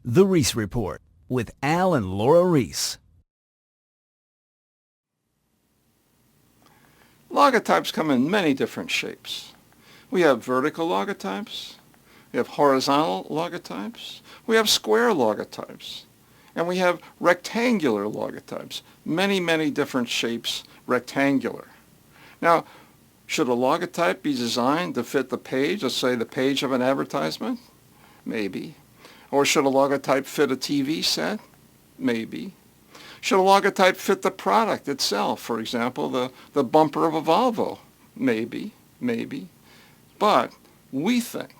The Ries Report with Al and Laura Ries. Logotypes come in many different shapes. We have vertical logotypes, we have horizontal logotypes, we have square logotypes, and we have rectangular logotypes. Many, many different shapes, rectangular. Now, should a logotype be designed to fit the page, let's say the page of an advertisement? Maybe. Or should a logotype fit a TV set? Maybe. Should a logotype fit the product itself? For example, the bumper of a Volvo? Maybe. But we think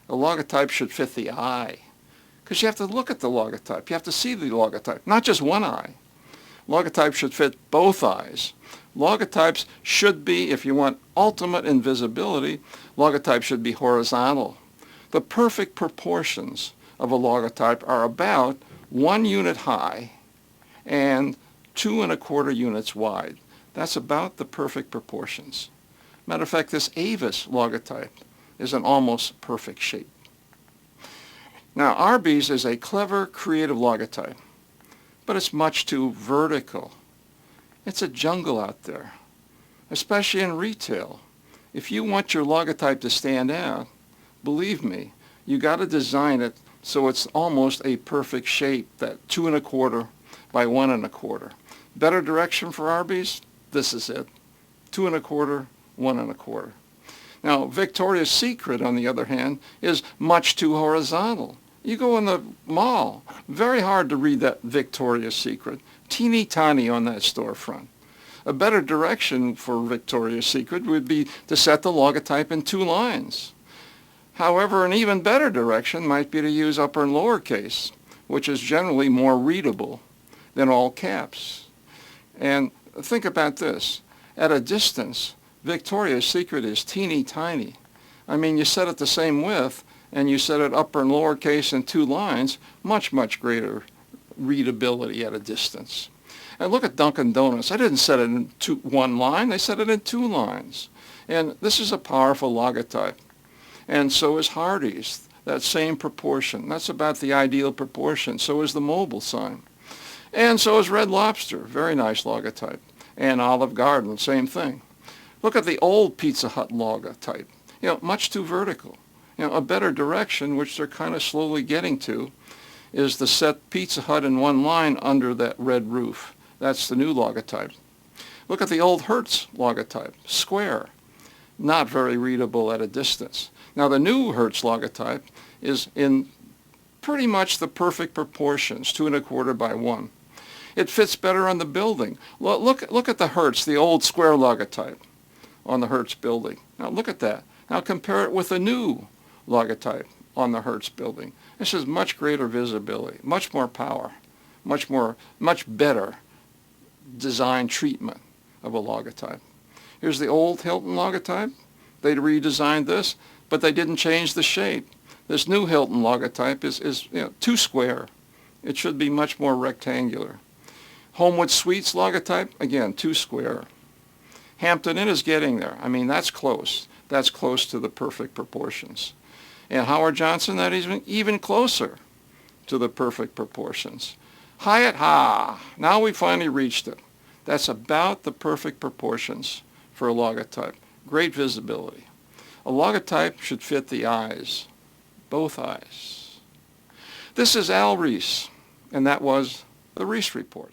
a logotype should fit the eye. Because you have to look at the logotype. You have to see the logotype, not just one eye. Logotypes should fit both eyes. Logotypes should be, if you want ultimate invisibility, logotypes should be horizontal. The perfect proportions of a logotype are about 1 unit high and 2 1/4 units wide. That's about the perfect proportions. Matter of fact, this Avis logotype is an almost perfect shape. Now, Arby's is a clever, creative logotype, but it's much too vertical. It's a jungle out there, especially in retail. If you want your logotype to stand out, believe me, you got to design it so it's almost a perfect shape, that 2 1/4 by 1 1/4. Better direction for Arby's? This is it. 2 1/4, 1 1/4. Now, Victoria's Secret, on the other hand, is much too horizontal. You go in the mall, very hard to read that Victoria's Secret. Teeny tiny on that storefront. A better direction for Victoria's Secret would be to set the logotype in 2 lines. However, an even better direction might be to use upper and lowercase, which is generally more readable than all caps. And think about this. At a distance, Victoria's Secret is teeny tiny. I mean, you set it the same width, and you set it upper and lowercase in 2 lines, much, much greater readability at a distance. And look at Dunkin' Donuts. I didn't set it in 1 line. They set it in 2 lines. And this is a powerful logotype. And so is Hardee's, that same proportion. That's about the ideal proportion. So is the mobile sign. And so is Red Lobster, very nice logotype. And Olive Garden, same thing. Look at the old Pizza Hut logotype. Much too vertical. A better direction, which they're kind of slowly getting to, is to set Pizza Hut in 1 line under that red roof. That's the new logotype. Look at the old Hertz logotype, square. Not very readable at a distance. Now, the new Hertz logotype is in pretty much the perfect proportions, 2 1/4 by 1. It fits better on the building. Look at the Hertz, the old square logotype on the Hertz building. Now, look at that. Now, compare it with the new logotype on the Hertz building. This is much greater visibility, much more power, much better design treatment of a logotype. Here's the old Hilton logotype. They redesigned this, but they didn't change the shape. This new Hilton logotype is too square. It should be much more rectangular. Homewood Suites logotype, again, too square. Hampton Inn is getting there. I mean, that's close. That's close to the perfect proportions. And Howard Johnson, that is even closer to the perfect proportions. Hyatt, now we finally reached it. That's about the perfect proportions for a logotype. Great visibility. A logotype should fit the eyes, both eyes. This is Al Ries, and that was the Ries Report.